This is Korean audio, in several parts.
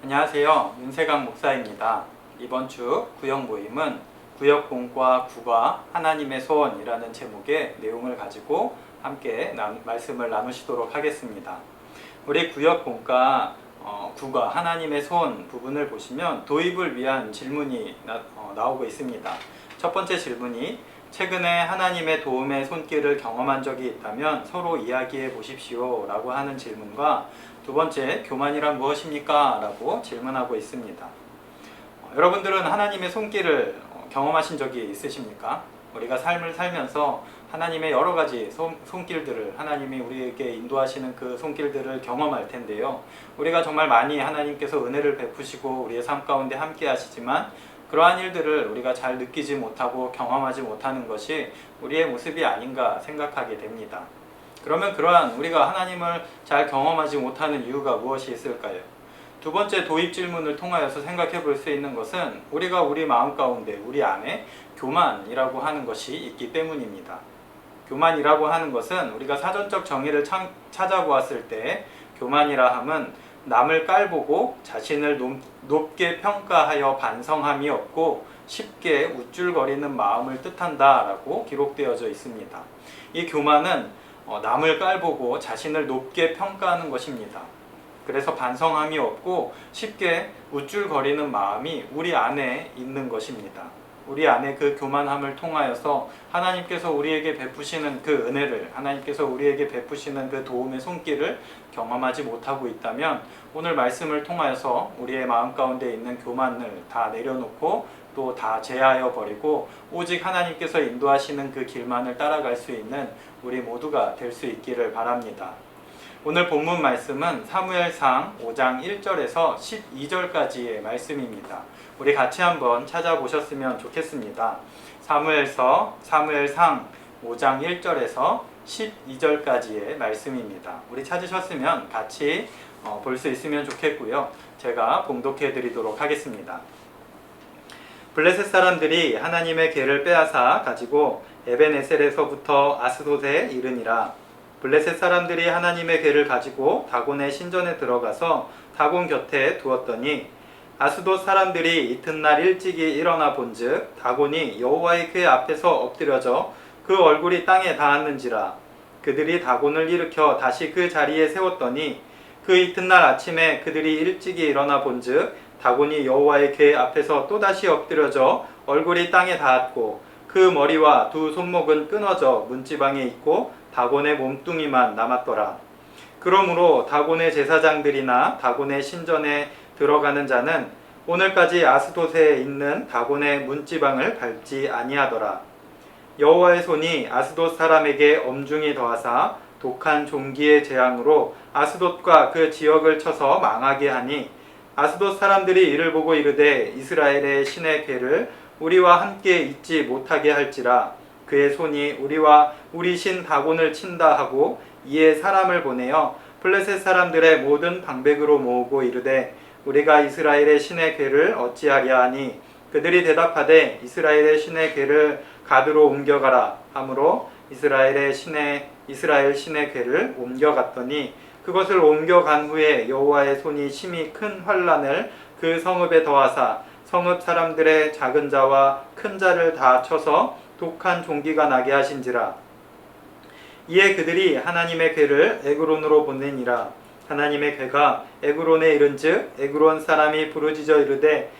안녕하세요. 윤세강 목사입니다. 이번 주 구역 모임은 구역공과 국어 하나님의 소원이라는 제목의 내용을 가지고 함께 말씀을 나누시도록 하겠습니다. 우리 구역공과 국어 하나님의 소원 부분을 보시면 도입을 위한 질문이 나오고 있습니다. 첫 번째 질문이 최근에 하나님의 도움의 손길을 경험한 적이 있다면 서로 이야기해 보십시오 라고 하는 질문과 두 번째, 교만이란 무엇입니까? 라고 질문하고 있습니다. 여러분들은 하나님의 손길을 경험하신 적이 있으십니까? 우리가 삶을 살면서 하나님의 여러 가지 손길들을, 하나님이 우리에게 인도하시는 그 손길들을 경험할 텐데요. 우리가 정말 많이 하나님께서 은혜를 베푸시고 우리의 삶 가운데 함께 하시지만 그러한 일들을 우리가 잘 느끼지 못하고 경험하지 못하는 것이 우리의 모습이 아닌가 생각하게 됩니다. 그러면 그러한 우리가 하나님을 잘 경험하지 못하는 이유가 무엇이 있을까요? 두 번째 도입 질문을 통하여서 생각해 볼 수 있는 것은 우리가 우리 마음 가운데, 우리 안에 교만이라고 하는 것이 있기 때문입니다. 교만이라고 하는 것은 우리가 사전적 정의를 찾아보았을 때 교만이라 함은 남을 깔보고 자신을 높게 평가하여 반성함이 없고 쉽게 우쭐거리는 마음을 뜻한다 라고 기록되어져 있습니다. 이 교만은 남을 깔보고 자신을 높게 평가하는 것입니다. 그래서 반성함이 없고 쉽게 우쭐거리는 마음이 우리 안에 있는 것입니다. 우리 안에 그 교만함을 통하여서 하나님께서 우리에게 베푸시는 그 은혜를, 하나님께서 우리에게 베푸시는 그 도움의 손길을 경험하지 못하고 있다면 오늘 말씀을 통하여서 우리의 마음 가운데 있는 교만을 다 내려놓고 또 다 제하여 버리고 오직 하나님께서 인도하시는 그 길만을 따라갈 수 있는 우리 모두가 될 수 있기를 바랍니다. 오늘 본문 말씀은 사무엘상 5장 1절에서 12절까지의 말씀입니다. 우리 같이 한번 찾아보셨으면 좋겠습니다. 사무엘상 5장 1절에서 12절까지의 말씀입니다. 우리 찾으셨으면 같이 볼 수 있으면 좋겠고요. 제가 봉독해 드리도록 하겠습니다. 블레셋 사람들이 하나님의 궤를 빼앗아 가지고 에벤에셀에서부터 아스돗에 이르니라. 블레셋 사람들이 하나님의 궤를 가지고 다곤의 신전에 들어가서 다곤 곁에 두었더니 아스돗 사람들이 이튿날 일찍이 일어나 본즉 다곤이 여호와의 궤 앞에서 엎드려져 그 얼굴이 땅에 닿았는지라. 그들이 다곤을 일으켜 다시 그 자리에 세웠더니 그 이튿날 아침에 그들이 일찍이 일어나 본즉 다곤이 여호와의 궤 앞에서 또다시 엎드려져 얼굴이 땅에 닿았고 그 머리와 두 손목은 끊어져 문지방에 있고 다곤의 몸뚱이만 남았더라. 그러므로 다곤의 제사장들이나 다곤의 신전에 들어가는 자는 오늘까지 아스돗에 있는 다곤의 문지방을 밟지 아니하더라. 여호와의 손이 아스돗 사람에게 엄중히 더하사 독한 종기의 재앙으로 아스돗과 그 지역을 쳐서 망하게 하니 아스돗 사람들이 이를 보고 이르되 이스라엘의 신의 궤를 우리와 함께 있지 못하게 할지라. 그의 손이 우리와 우리 신 다곤을 친다 하고 이에 사람을 보내어 블레셋 사람들의 모든 방백으로 모으고 이르되 우리가 이스라엘의 신의 궤를 어찌하랴 하니 그들이 대답하되 이스라엘의 신의 궤를 가드로 옮겨가라 하므로 이스라엘 신의 궤를 옮겨갔더니 그것을 옮겨간 후에 여호와의 손이 심히 큰 환난을 그 성읍에 더하사 성읍 사람들의 작은 자와 큰 자를 다 쳐서 독한 종기가 나게 하신지라. 이에 그들이 하나님의 궤를 에그론으로 보내니라. 하나님의 궤가 에그론에 이른즉 에그론 사람이 부르짖어 이르되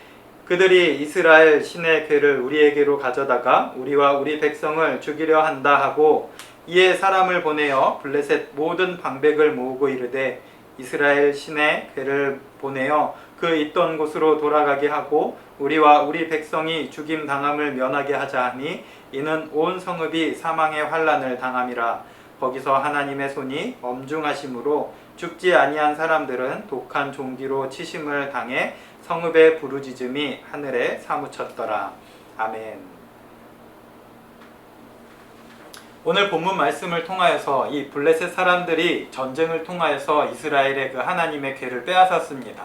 그들이 이스라엘 신의 궤를 우리에게로 가져다가 우리와 우리 백성을 죽이려 한다 하고 이에 사람을 보내어 블레셋 모든 방백을 모으고 이르되 이스라엘 신의 궤를 보내어 그 있던 곳으로 돌아가게 하고 우리와 우리 백성이 죽임 당함을 면하게 하자 하니 이는 온 성읍이 사망의 환난을 당함이라. 거기서 하나님의 손이 엄중하심으로 죽지 아니한 사람들은 독한 종기로 치심을 당해 성읍의 부르짖음이 하늘에 사무쳤더라. 아멘. 오늘 본문 말씀을 통하여서 이 블레셋 사람들이 전쟁을 통하여서 이스라엘의 그 하나님의 궤를 빼앗았습니다.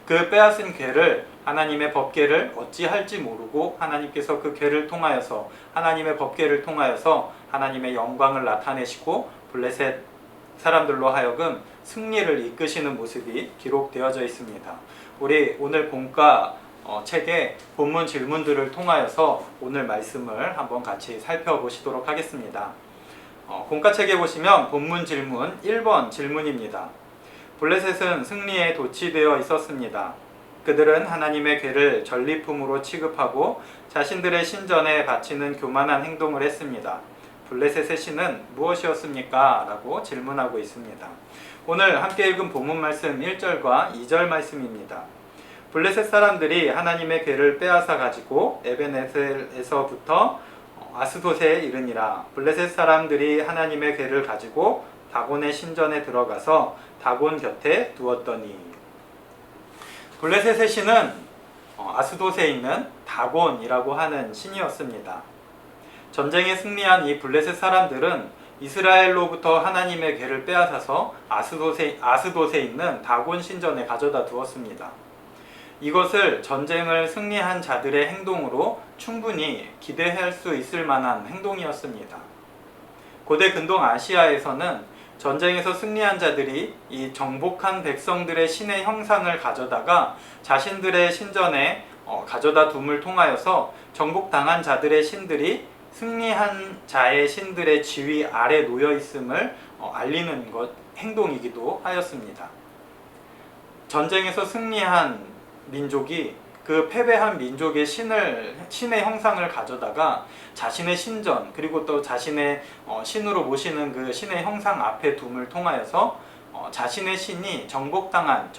그 빼앗은 궤를, 하나님의 법궤를 어찌할지 모르고 하나님께서 그 궤를 통하여서, 하나님의 법궤를 통하여서 하나님의 영광을 나타내시고 블레셋 사람들로 하여금 승리를 이끄시는 모습이 기록되어져 있습니다. 우리 오늘 본과 책의 본문 질문들을 통하여서 오늘 말씀을 한번 같이 살펴보시도록 하겠습니다. 본과 책에 보시면 본문 질문 1번 질문입니다. 블레셋은 승리에 도취되어 있었습니다. 그들은 하나님의 궤를 전리품으로 취급하고 자신들의 신전에 바치는 교만한 행동을 했습니다. 블레셋의 신은 무엇이었습니까? 라고 질문하고 있습니다. 오늘 함께 읽은 본문 말씀 1절과 2절 말씀입니다. 블레셋 사람들이 하나님의 궤를 빼앗아 가지고 에벤에셀에서부터 아스돗에 이르니라. 블레셋 사람들이 하나님의 궤를 가지고 다곤의 신전에 들어가서 다곤 곁에 두었더니. 블레셋의 신은 아스돗에 있는 다곤이라고 하는 신이었습니다. 전쟁에 승리한 이 블레셋 사람들은 이스라엘로부터 하나님의 궤를 빼앗아서 아스돗에 있는 다곤 신전에 가져다 두었습니다. 이것을 전쟁을 승리한 자들의 행동으로 충분히 기대할 수 있을 만한 행동이었습니다. 고대 근동 아시아에서는 전쟁에서 승리한 자들이 이 정복한 백성들의 신의 형상을 가져다가 자신들의 신전에 가져다 둠을 통하여서 정복당한 자들의 신들이 승리한 자의 신들의 지위 아래 놓여 있음을 알리는 행동이기도 하였습니다. 전쟁에서 승리한 민족이 그 패배한 민족의 신의 형상을 가져다가 자신의 신전 그리고 또 자신의 신으로 모시는 그 신의 형상 앞에 둠을 통하여서 자신의 신이 정복당한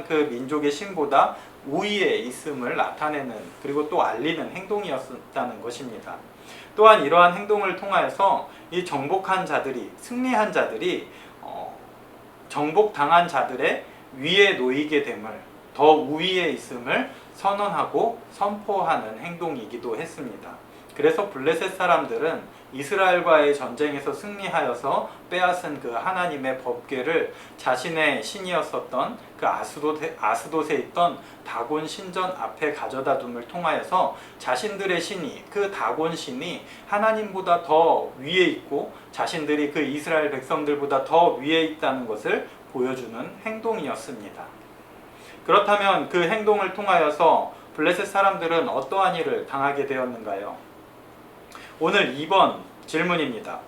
그 민족의 신보다 우위에 있음을 나타내는 그리고 또 알리는 행동이었다는 것입니다. 또한 이러한 행동을 통하여서 이 정복한 자들이 승리한 자들이 정복당한 자들의 위에 놓이게 됨을 더 우위에 있음을 선언하고 선포하는 행동이기도 했습니다. 그래서 블레셋 사람들은 이스라엘과의 전쟁에서 승리하여서 빼앗은 그 하나님의 법궤를 자신의 신이었었던 그 아스돗에 있던 다곤 신전 앞에 가져다 둠을 통하여서 자신들의 신이 그 다곤 신이 하나님보다 더 위에 있고 자신들이 그 이스라엘 백성들보다 더 위에 있다는 것을 보여주는 행동이었습니다. 그렇다면 그 행동을 통하여서 블레셋 사람들은 어떠한 일을 당하게 되었는가요? 오늘 2번 질문입니다.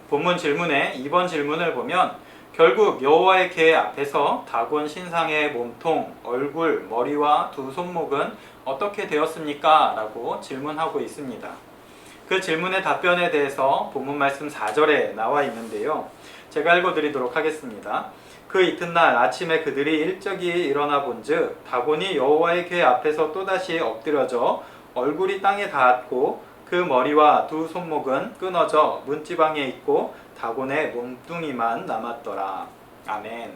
본문 질문의 2번 질문을 보면 결국 여호와의 궤 앞에서 다곤 신상의 몸통, 얼굴, 머리와 두 손목은 어떻게 되었습니까? 라고 질문하고 있습니다. 그 질문의 답변에 대해서 본문 말씀 4절에 나와 있는데요. 제가 읽어드리도록 하겠습니다. 그 이튿날 아침에 그들이 일찍이 일어나 본즉 다곤이 여호와의 궤 앞에서 또다시 엎드려져 얼굴이 땅에 닿았고 그 머리와 두 손목은 끊어져 문지방에 있고 다곤의 몸뚱이만 남았더라. 아멘.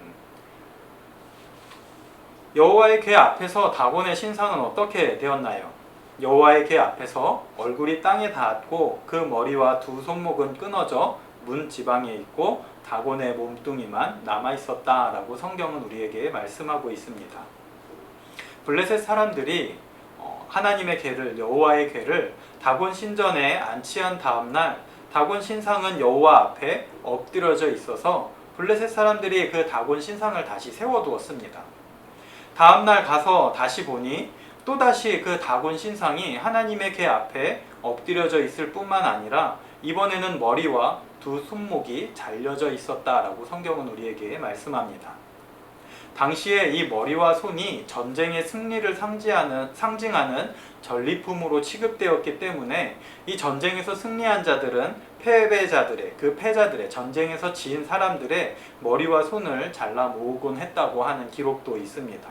여호와의 궤 앞에서 다곤의 신상은 어떻게 되었나요? 여호와의 궤 앞에서 얼굴이 땅에 닿았고 그 머리와 두 손목은 끊어져 문지방에 있고 다곤의 몸뚱이만 남아있었다라고 성경은 우리에게 말씀하고 있습니다. 블레셋 사람들이 하나님의 궤를 여호와의 궤를 다곤 신전에 안치한 다음날 다곤 신상은 여호와 앞에 엎드려져 있어서 블레셋 사람들이 그 다곤 신상을 다시 세워두었습니다. 다음날 가서 다시 보니 또다시 그 다곤 신상이 하나님의 궤 앞에 엎드려져 있을 뿐만 아니라 이번에는 머리와 두 손목이 잘려져 있었다라고 성경은 우리에게 말씀합니다. 당시에 이 머리와 손이 전쟁의 승리를 상징하는 전리품으로 취급되었기 때문에 이 전쟁에서 승리한 자들은 패자들의 전쟁에서 지은 사람들의 머리와 손을 잘라 모으곤 했다고 하는 기록도 있습니다.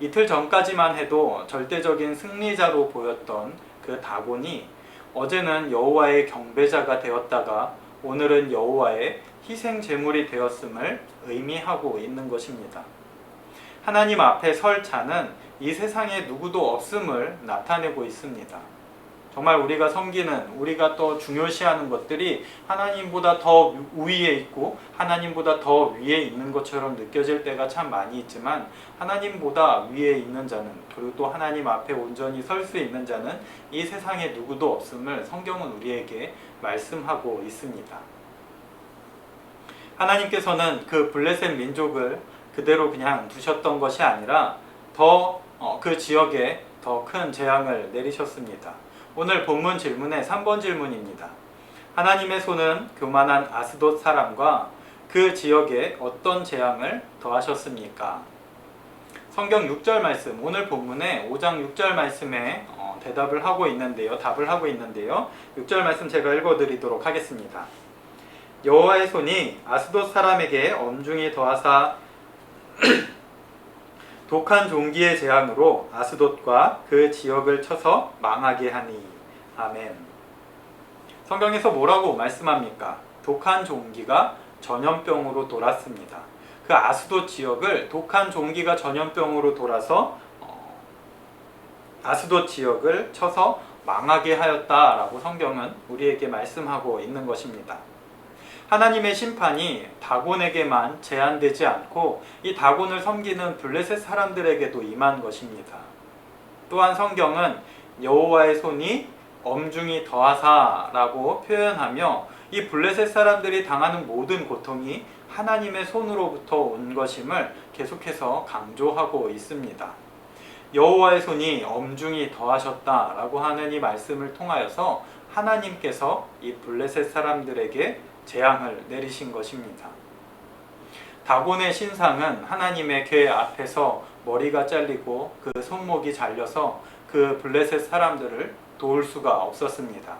이틀 전까지만 해도 절대적인 승리자로 보였던 그 다곤이 어제는 여호와의 경배자가 되었다가 오늘은 여호와의 희생 제물이 되었음을 의미하고 있는 것입니다. 하나님 앞에 설 자는 이 세상에 누구도 없음을 나타내고 있습니다. 정말 우리가 섬기는, 우리가 또 중요시하는 것들이 하나님보다 더 우위에 있고 하나님보다 더 위에 있는 것처럼 느껴질 때가 참 많이 있지만 하나님보다 위에 있는 자는, 그리고 또 하나님 앞에 온전히 설 수 있는 자는 이 세상에 누구도 없음을 성경은 우리에게 말씀하고 있습니다. 하나님께서는 그 블레셋 민족을 그대로 그냥 두셨던 것이 아니라 더 그 지역에 더 큰 재앙을 내리셨습니다. 오늘 본문 질문의 3번 질문입니다. 하나님의 손은 교만한 아스돗 사람과 그 지역에 어떤 재앙을 더하셨습니까? 성경 6절 말씀, 오늘 본문의 5장 6절 말씀에 답을 하고 있는데요. 6절 말씀 제가 읽어드리도록 하겠습니다. 여호와의 손이 아스돗 사람에게 엄중히 더하사 독한 종기의 재앙으로 아스돗과 그 지역을 쳐서 망하게 하니. 아멘. 성경에서 뭐라고 말씀합니까? 독한 종기가 전염병으로 돌았습니다. 그 아스돗 지역을 독한 종기가 전염병으로 돌아서 아스돗 지역을 쳐서 망하게 하였다라고 성경은 우리에게 말씀하고 있는 것입니다. 하나님의 심판이 다곤에게만 제한되지 않고 이 다곤을 섬기는 블레셋 사람들에게도 임한 것입니다. 또한 성경은 여호와의 손이 엄중히 더하사라고 표현하며 이 블레셋 사람들이 당하는 모든 고통이 하나님의 손으로부터 온 것임을 계속해서 강조하고 있습니다. 여호와의 손이 엄중히 더하셨다라고 하는 이 말씀을 통하여서 하나님께서 이 블레셋 사람들에게 재앙을 내리신 것입니다. 다곤의 신상은 하나님의 궤 앞에서 머리가 잘리고 그 손목이 잘려서 그 블레셋 사람들을 도울 수가 없었습니다.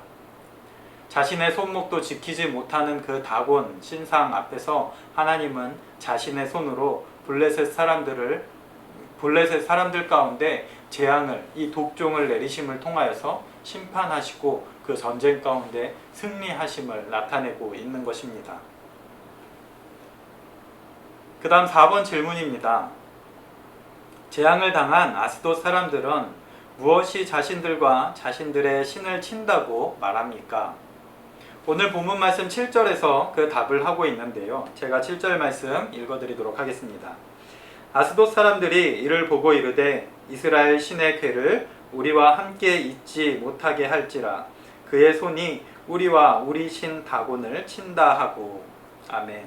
자신의 손목도 지키지 못하는 그 다곤 신상 앞에서 하나님은 자신의 손으로 블레셋 사람들 가운데 재앙을, 이 독종을 내리심을 통하여서 심판하시고 그 전쟁 가운데 승리하심을 나타내고 있는 것입니다. 그 다음 4번 질문입니다. 재앙을 당한 아스돗 사람들은 무엇이 자신들과 자신들의 신을 친다고 말합니까? 오늘 본문 말씀 7절에서 그 답을 하고 있는데요. 제가 7절 말씀 읽어드리도록 하겠습니다. 아스돗 사람들이 이를 보고 이르되 이스라엘 신의 궤를 우리와 함께 있지 못하게 할지라 그의 손이 우리와 우리 신 다곤을 친다 하고. 아멘.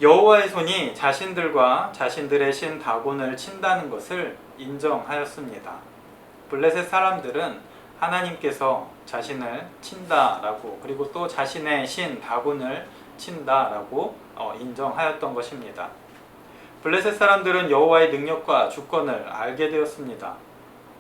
여호와의 손이 자신들과 자신들의 신 다곤을 친다는 것을 인정하였습니다. 블레셋 사람들은 하나님께서 자신을 친다라고, 그리고 또 자신의 신 다곤을 친다라고 인정하였던 것입니다. 블레셋 사람들은 여호와의 능력과 주권을 알게 되었습니다.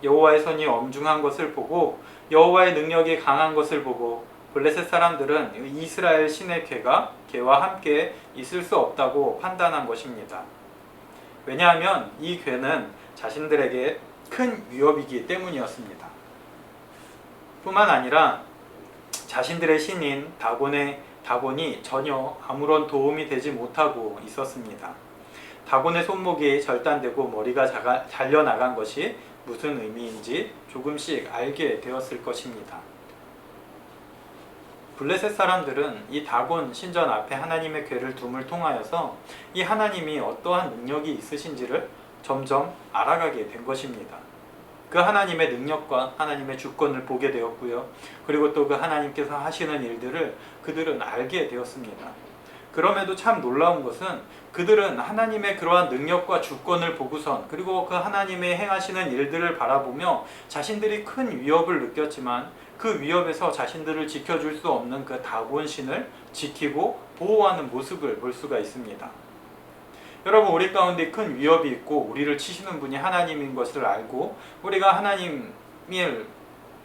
여호와의 손이 엄중한 것을 보고 여호와의 능력이 강한 것을 보고 블레셋 사람들은 이스라엘 신의 궤와 함께 있을 수 없다고 판단한 것입니다. 왜냐하면 이 궤는 자신들에게 큰 위협이기 때문이었습니다. 뿐만 아니라 자신들의 신인 다곤이 전혀 아무런 도움이 되지 못하고 있었습니다. 다곤의 손목이 절단되고 머리가 잘려나간 것이 무슨 의미인지 조금씩 알게 되었을 것입니다. 블레셋 사람들은 이 다곤 신전 앞에 하나님의 궤를 둠을 통하여서 이 하나님이 어떠한 능력이 있으신지를 점점 알아가게 된 것입니다. 그 하나님의 능력과 하나님의 주권을 보게 되었고요. 그리고 또 그 하나님께서 하시는 일들을 그들은 알게 되었습니다. 그럼에도 참 놀라운 것은 그들은 하나님의 그러한 능력과 주권을 보고선, 그리고 그 하나님의 행하시는 일들을 바라보며 자신들이 큰 위협을 느꼈지만 그 위협에서 자신들을 지켜줄 수 없는 그 다곤신을 지키고 보호하는 모습을 볼 수가 있습니다. 여러분, 우리 가운데 큰 위협이 있고 우리를 치시는 분이 하나님인 것을 알고 우리가 하나님을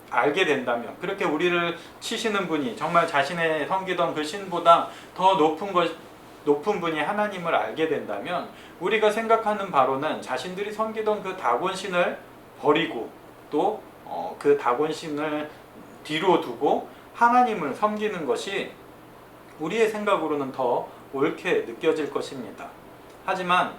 알게 된다면, 그렇게 우리를 치시는 분이 정말 자신의 섬기던 그 신보다 더 높은 분이 하나님을 알게 된다면, 우리가 생각하는 바로는 자신들이 섬기던 그 다곤신을 버리고 또 그 다곤신을 뒤로 두고 하나님을 섬기는 것이 우리의 생각으로는 더 옳게 느껴질 것입니다. 하지만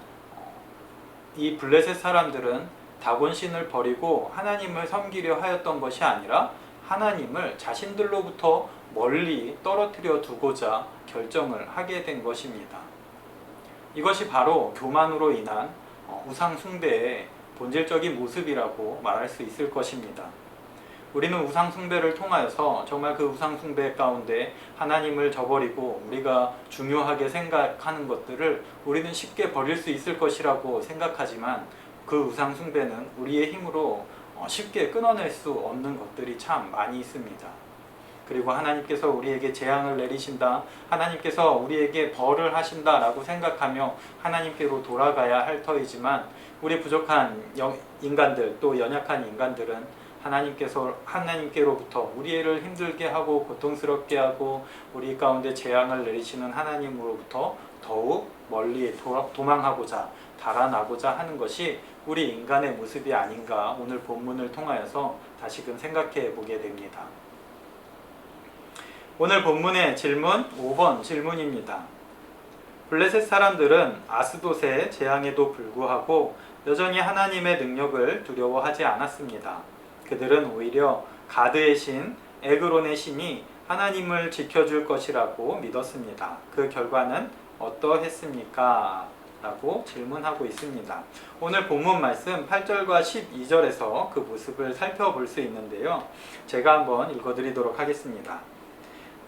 이 블레셋 사람들은 다곤신을 버리고 하나님을 섬기려 하였던 것이 아니라 하나님을 자신들로부터 멀리 떨어뜨려 두고자 결정을 하게 된 것입니다. 이것이 바로 교만으로 인한 우상 숭배의 본질적인 모습이라고 말할 수 있을 것입니다. 우리는 우상 숭배를 통하여서 정말 그 우상 숭배 가운데 하나님을 저버리고 우리가 중요하게 생각하는 것들을 우리는 쉽게 버릴 수 있을 것이라고 생각하지만 그 우상 숭배는 우리의 힘으로 쉽게 끊어낼 수 없는 것들이 참 많이 있습니다. 그리고 하나님께서 우리에게 재앙을 내리신다, 하나님께서 우리에게 벌을 하신다 라고 생각하며 하나님께로 돌아가야 할 터이지만 우리 부족한 인간들, 또 연약한 인간들은 하나님께로부터 우리를 힘들게 하고 고통스럽게 하고 우리 가운데 재앙을 내리시는 하나님으로부터 더욱 멀리 도망하고자 달아나고자 하는 것이 우리 인간의 모습이 아닌가 오늘 본문을 통하여서 다시금 생각해 보게 됩니다. 오늘 본문의 질문 5번 질문입니다. 블레셋 사람들은 아스돗의 재앙에도 불구하고 여전히 하나님의 능력을 두려워하지 않았습니다. 그들은 오히려 가드의 신, 에그론의 신이 하나님을 지켜줄 것이라고 믿었습니다. 그 결과는 어떠했습니까? 라고 질문하고 있습니다. 오늘 본문 말씀 8절과 12절에서 그 모습을 살펴볼 수 있는데요. 제가 한번 읽어드리도록 하겠습니다.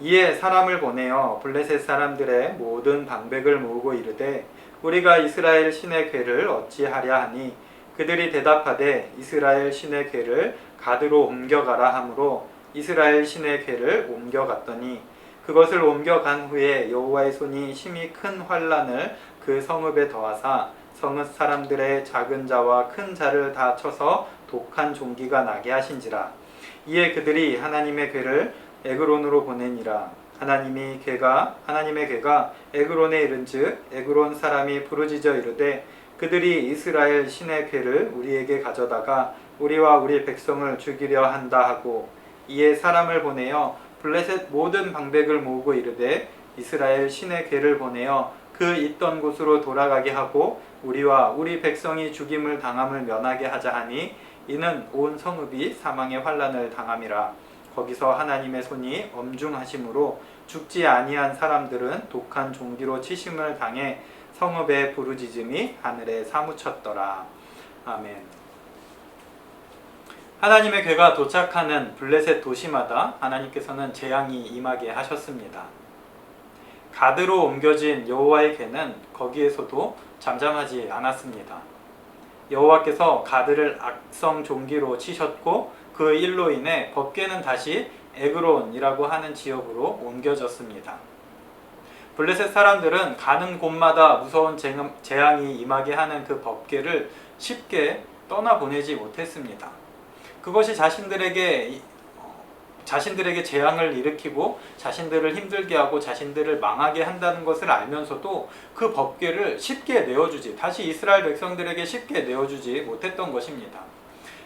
이에 사람을 보내어 블레셋 사람들의 모든 방백을 모으고 이르되 우리가 이스라엘 신의 궤를 어찌하랴 하니 그들이 대답하되 이스라엘 신의 궤를 가드로 옮겨가라 하므로 이스라엘 신의 궤를 옮겨갔더니 그것을 옮겨간 후에 여호와의 손이 심히 큰 환난을 그 성읍에 더하사 성읍 사람들의 작은 자와 큰 자를 다 쳐서 독한 종기가 나게 하신지라. 이에 그들이 하나님의 궤를 에그론으로 보내니라. 하나님의 궤가 에그론에 이른즉 에그론 사람이 부르짖어 이르되 그들이 이스라엘 신의 궤를 우리에게 가져다가 우리와 우리 백성을 죽이려 한다 하고 이에 사람을 보내어 블레셋 모든 방백을 모으고 이르되 이스라엘 신의 궤를 보내어 그 있던 곳으로 돌아가게 하고 우리와 우리 백성이 죽임을 당함을 면하게 하자 하니 이는 온 성읍이 사망의 환난을 당함이라. 거기서 하나님의 손이 엄중하심으로 죽지 아니한 사람들은 독한 종기로 치심을 당해 성읍의 부르짖음이 하늘에 사무쳤더라. 아멘. 하나님의 궤가 도착하는 블레셋 도시마다 하나님께서는 재앙이 임하게 하셨습니다. 가드로 옮겨진 여호와의 궤는 거기에서도 잠잠하지 않았습니다. 여호와께서 가드를 악성 종기로 치셨고 그 일로 인해 법궤는 다시 에그론이라고 하는 지역으로 옮겨졌습니다. 블레셋 사람들은 가는 곳마다 무서운 재앙이 임하게 하는 그 법궤를 쉽게 떠나보내지 못했습니다. 그것이 자신들에게 재앙을 일으키고 자신들을 힘들게 하고 자신들을 망하게 한다는 것을 알면서도 그 법궤를 쉽게 다시 이스라엘 백성들에게 쉽게 내어주지 못했던 것입니다.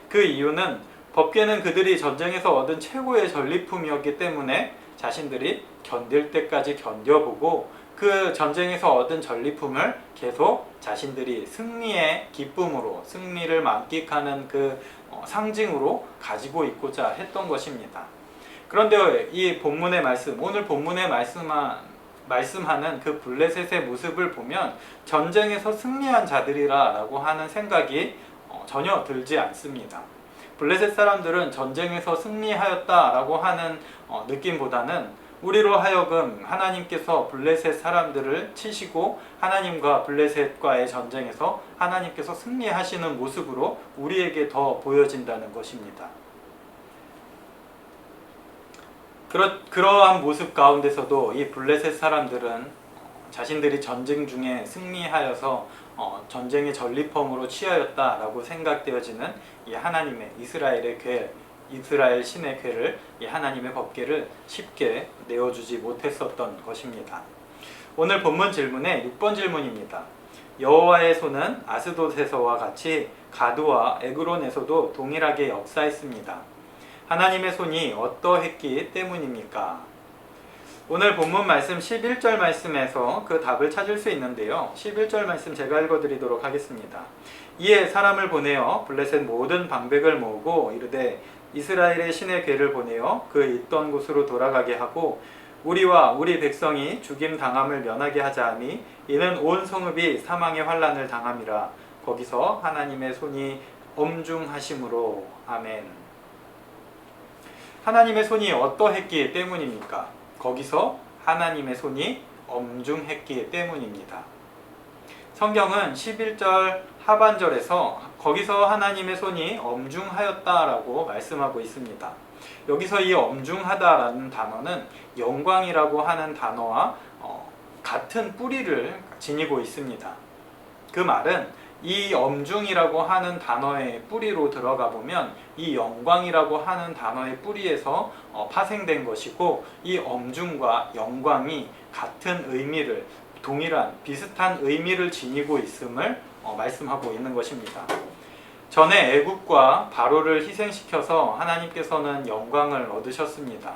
그 이유는 법궤는 그들이 전쟁에서 얻은 최고의 전리품이었기 때문에 자신들이 견딜 때까지 견뎌보고 그 전쟁에서 얻은 전리품을 계속 자신들이 승리의 기쁨으로 승리를 만끽하는 그 상징으로 가지고 있고자 했던 것입니다. 그런데 이 본문의 말씀, 오늘 본문에 말씀하는 그 블레셋의 모습을 보면 전쟁에서 승리한 자들이라 라고 하는 생각이 전혀 들지 않습니다. 블레셋 사람들은 전쟁에서 승리하였다라고 하는 느낌보다는 우리로 하여금 하나님께서 블레셋 사람들을 치시고 하나님과 블레셋과의 전쟁에서 하나님께서 승리하시는 모습으로 우리에게 더 보여진다는 것입니다. 그러한 모습 가운데서도 이 블레셋 사람들은 자신들이 전쟁 중에 승리하여서 전쟁의 전리품으로 취하였다라고 생각되어지는 이 하나님의 이스라엘 신의 궤를, 이 하나님의 법궤를 쉽게 내어주지 못했었던 것입니다. 오늘 본문 질문의 6번 질문입니다. 여호와의 손은 아스돗에서와 같이 가드와 에그론에서도 동일하게 역사했습니다. 하나님의 손이 어떠했기 때문입니까? 오늘 본문 말씀 11절 말씀에서 그 답을 찾을 수 있는데요. 11절 말씀 제가 읽어드리도록 하겠습니다. 이에 사람을 보내어 블레셋 모든 방백을 모으고 이르되 이스라엘의 신의 궤를 보내어 그 있던 곳으로 돌아가게 하고 우리와 우리 백성이 죽임 당함을 면하게 하자 하니 이는 온 성읍이 사망의 환난을 당함이라. 거기서 하나님의 손이 엄중하심으로. 아멘. 하나님의 손이 어떠했기 때문입니까? 거기서 하나님의 손이 엄중했기 때문입니다. 성경은 11절 하반절에서 거기서 하나님의 손이 엄중하였다라고 말씀하고 있습니다. 여기서 이 엄중하다라는 단어는 영광이라고 하는 단어와 같은 뿌리를 지니고 있습니다. 그 말은 이 엄중이라고 하는 단어의 뿌리로 들어가 보면 이 영광이라고 하는 단어의 뿌리에서 파생된 것이고, 이 엄중과 영광이 같은 의미를, 동일한 비슷한 의미를 지니고 있음을 말씀하고 있는 것입니다. 전에 애굽과 바로를 희생시켜서 하나님께서는 영광을 얻으셨습니다.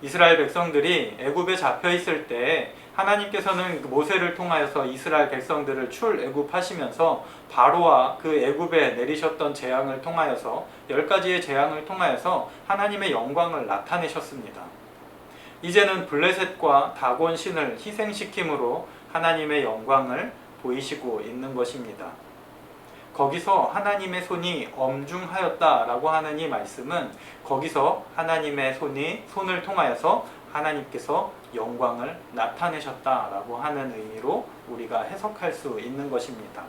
이스라엘 백성들이 애굽에 잡혀 있을 때 하나님께서는 모세를 통하여서 이스라엘 백성들을 출애굽하시면서 바로와 그 애굽에 내리셨던 재앙을 통하여서 10가지의 재앙을 통하여서 하나님의 영광을 나타내셨습니다. 이제는 블레셋과 다곤 신을 희생시킴으로 하나님의 영광을 보이시고 있는 것입니다. 거기서 하나님의 손이 엄중하였다라고 하는 이 말씀은 거기서 하나님의 손을 통하여서 하나님께서 영광을 나타내셨다라고 하는 의미로 우리가 해석할 수 있는 것입니다.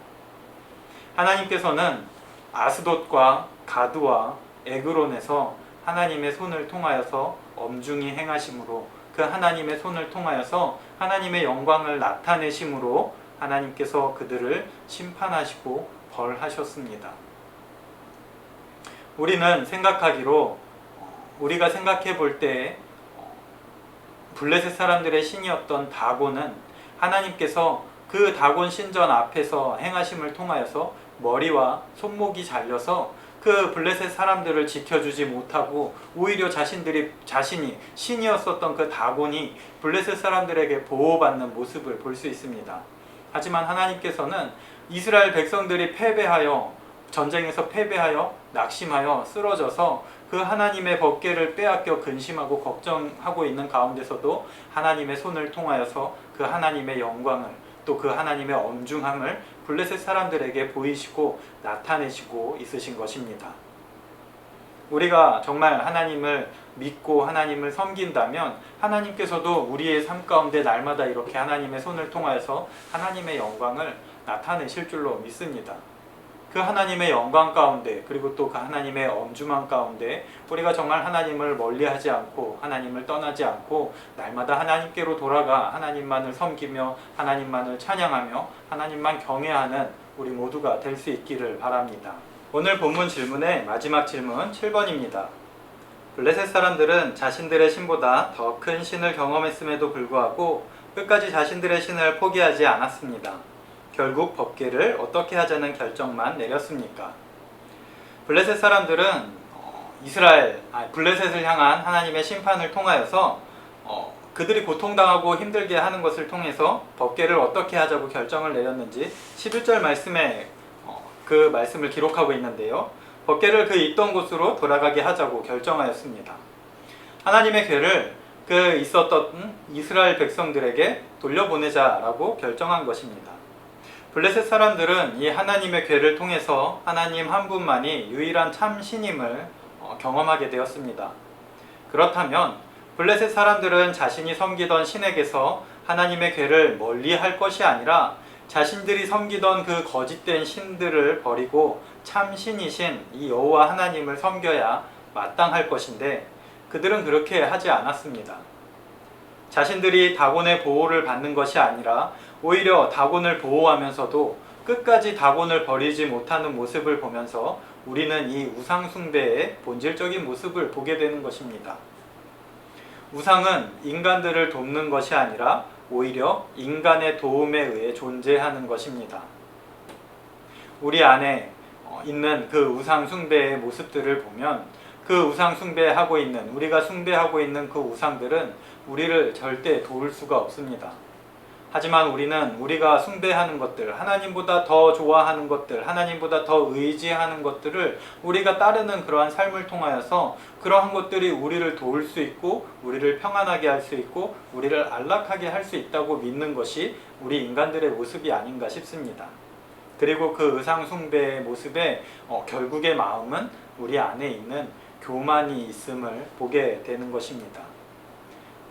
하나님께서는 아스돗과 가드와 에그론에서 하나님의 손을 통하여서 엄중히 행하심으로, 그 하나님의 손을 통하여서 하나님의 영광을 나타내심으로 하나님께서 그들을 심판하시고 벌하셨습니다. 우리는 생각하기로, 우리가 생각해 볼 때 블레셋 사람들의 신이었던 다곤은 하나님께서 그 다곤 신전 앞에서 행하심을 통하여서 머리와 손목이 잘려서 그 블레셋 사람들을 지켜주지 못하고 오히려 자신이 신이었었던 그 다곤이 블레셋 사람들에게 보호받는 모습을 볼 수 있습니다. 하지만 하나님께서는 이스라엘 백성들이 전쟁에서 패배하여 낙심하여 쓰러져서 그 하나님의 법궤를 빼앗겨 근심하고 걱정하고 있는 가운데서도 하나님의 손을 통하여서 그 하나님의 영광을, 또 그 하나님의 엄중함을 블레셋 사람들에게 보이시고 나타내시고 있으신 것입니다. 우리가 정말 하나님을 믿고 하나님을 섬긴다면 하나님께서도 우리의 삶 가운데 날마다 이렇게 하나님의 손을 통하여서 하나님의 영광을 나타내실 줄로 믿습니다. 그 하나님의 영광 가운데, 그리고 또 그 하나님의 엄중함 가운데 우리가 정말 하나님을 멀리하지 않고 하나님을 떠나지 않고 날마다 하나님께로 돌아가 하나님만을 섬기며 하나님만을 찬양하며 하나님만 경외하는 우리 모두가 될 수 있기를 바랍니다. 오늘 본문 질문의 마지막 질문 7번입니다. 블레셋 사람들은 자신들의 신보다 더 큰 신을 경험했음에도 불구하고 끝까지 자신들의 신을 포기하지 않았습니다. 결국 법궤를 어떻게 하자는 결정만 내렸습니까? 블레셋 사람들은 블레셋을 향한 하나님의 심판을 통하여서 그들이 고통당하고 힘들게 하는 것을 통해서 법궤를 어떻게 하자고 결정을 내렸는지 11절 말씀에 그 말씀을 기록하고 있는데요. 법궤를 그 있던 곳으로 돌아가게 하자고 결정하였습니다. 하나님의 궤를 그 있었던 이스라엘 백성들에게 돌려보내자라고 결정한 것입니다. 블레셋 사람들은 이 하나님의 궤를 통해서 하나님 한 분만이 유일한 참 신임을 경험하게 되었습니다. 그렇다면 블레셋 사람들은 자신이 섬기던 신에게서 하나님의 궤를 멀리할 것이 아니라 자신들이 섬기던 그 거짓된 신들을 버리고 참 신이신 이 여호와 하나님을 섬겨야 마땅할 것인데 그들은 그렇게 하지 않았습니다. 자신들이 다곤의 보호를 받는 것이 아니라 오히려 다곤을 보호하면서도 끝까지 다곤을 버리지 못하는 모습을 보면서 우리는 이 우상 숭배의 본질적인 모습을 보게 되는 것입니다. 우상은 인간들을 돕는 것이 아니라 오히려 인간의 도움에 의해 존재하는 것입니다. 우리 안에 있는 그 우상 숭배의 모습들을 보면 그 우상 숭배하고 있는, 우리가 숭배하고 있는 그 우상들은 우리를 절대 도울 수가 없습니다. 하지만 우리는 우리가 숭배하는 것들, 하나님보다 더 좋아하는 것들, 하나님보다 더 의지하는 것들을 우리가 따르는 그러한 삶을 통하여서 그러한 것들이 우리를 도울 수 있고 우리를 평안하게 할 수 있고 우리를 안락하게 할 수 있다고 믿는 것이 우리 인간들의 모습이 아닌가 싶습니다. 그리고 그 의상 숭배의 모습의 결국의 마음은 우리 안에 있는 교만이 있음을 보게 되는 것입니다.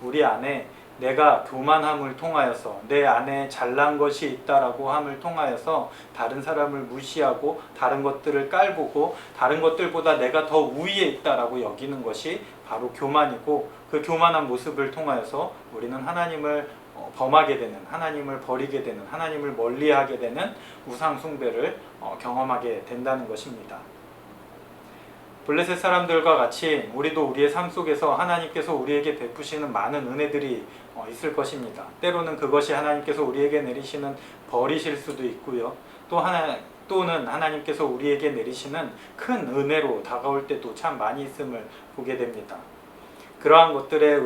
우리 안에 내가 교만함을 통하여서 내 안에 잘난 것이 있다라고 함을 통하여서 다른 사람을 무시하고 다른 것들을 깔보고 다른 것들보다 내가 더 우위에 있다라고 여기는 것이 바로 교만이고, 그 교만한 모습을 통하여서 우리는 하나님을 범하게 되는, 하나님을 버리게 되는, 하나님을 멀리하게 되는 우상 숭배를 경험하게 된다는 것입니다. 블레셋 사람들과 같이 우리도 우리의 삶 속에서 하나님께서 우리에게 베푸시는 많은 은혜들이 있을 것입니다. 때로는 그것이 하나님께서 우리에게 내리시는 벌이실 수도 있고요. 또는 하나님께서 우리에게 내리시는 큰 은혜로 다가올 때도 참 많이 있음을 보게 됩니다. 그러한 것들에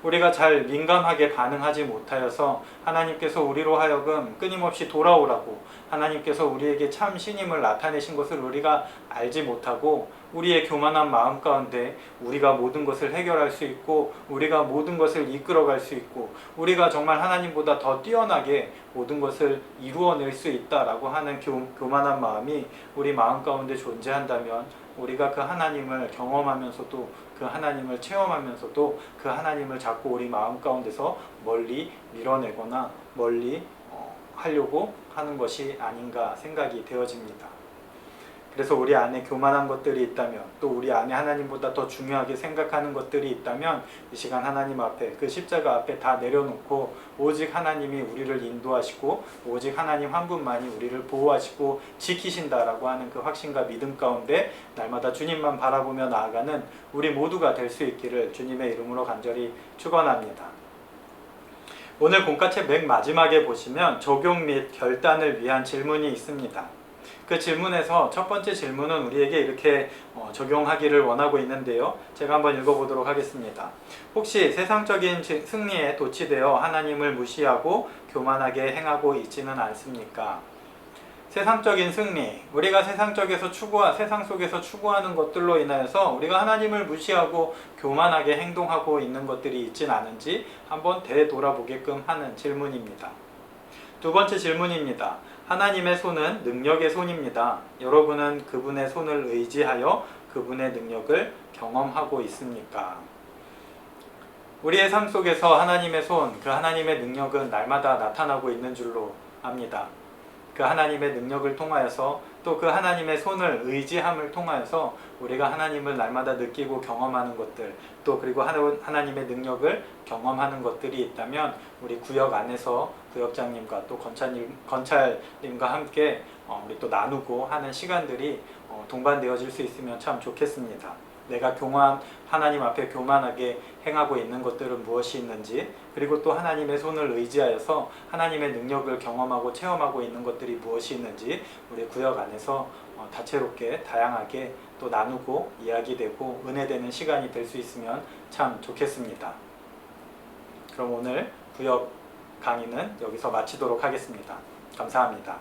우리가 잘 민감하게 반응하지 못하여서 하나님께서 우리로 하여금 끊임없이 돌아오라고, 하나님께서 우리에게 참 신임을 나타내신 것을 우리가 알지 못하고 우리의 교만한 마음 가운데 우리가 모든 것을 해결할 수 있고 우리가 모든 것을 이끌어갈 수 있고 우리가 정말 하나님보다 더 뛰어나게 모든 것을 이루어낼 수 있다라고 하는 교만한 마음이 우리 마음 가운데 존재한다면, 우리가 그 하나님을 경험하면서도 그 하나님을 체험하면서도 그 하나님을 자꾸 우리 마음 가운데서 멀리 밀어내거나 멀리 하려고 하는 것이 아닌가 생각이 되어집니다. 그래서 우리 안에 교만한 것들이 있다면, 또 우리 안에 하나님보다 더 중요하게 생각하는 것들이 있다면 이 시간 하나님 앞에, 그 십자가 앞에 다 내려놓고 오직 하나님이 우리를 인도하시고 오직 하나님 한 분만이 우리를 보호하시고 지키신다라고 하는 그 확신과 믿음 가운데 날마다 주님만 바라보며 나아가는 우리 모두가 될 수 있기를 주님의 이름으로 간절히 축원합니다. 오늘 공과책 맨 마지막에 보시면 적용 및 결단을 위한 질문이 있습니다. 그 질문에서 첫 번째 질문은 우리에게 이렇게 적용하기를 원하고 있는데요. 제가 한번 읽어보도록 하겠습니다. 혹시 세상적인 승리에 도취되어 하나님을 무시하고 교만하게 행하고 있지는 않습니까? 세상적인 승리, 우리가 세상 속에서 추구하는 것들로 인하여서 우리가 하나님을 무시하고 교만하게 행동하고 있는 것들이 있진 않은지 한번 되돌아보게끔 하는 질문입니다. 두 번째 질문입니다. 하나님의 손은 능력의 손입니다. 여러분은 그분의 손을 의지하여 그분의 능력을 경험하고 있습니까? 우리의 삶 속에서 하나님의 손, 그 하나님의 능력은 날마다 나타나고 있는 줄로 압니다. 그 하나님의 능력을 통하여서, 또 그 하나님의 손을 의지함을 통하여서 우리가 하나님을 날마다 느끼고 경험하는 것들, 또 그리고 하나님의 능력을 경험하는 것들이 있다면 우리 구역 안에서 구역장님과 또 건찰님과 함께 우리 또 나누고 하는 시간들이 동반되어질 수 있으면 참 좋겠습니다. 내가 하나님 앞에 교만하게 행하고 있는 것들은 무엇이 있는지, 그리고 또 하나님의 손을 의지하여서 하나님의 능력을 경험하고 체험하고 있는 것들이 무엇이 있는지 우리 구역 안에서 다채롭게 다양하게 또 나누고 이야기되고 은혜되는 시간이 될 수 있으면 참 좋겠습니다. 그럼 오늘 구역 강의는 여기서 마치도록 하겠습니다. 감사합니다.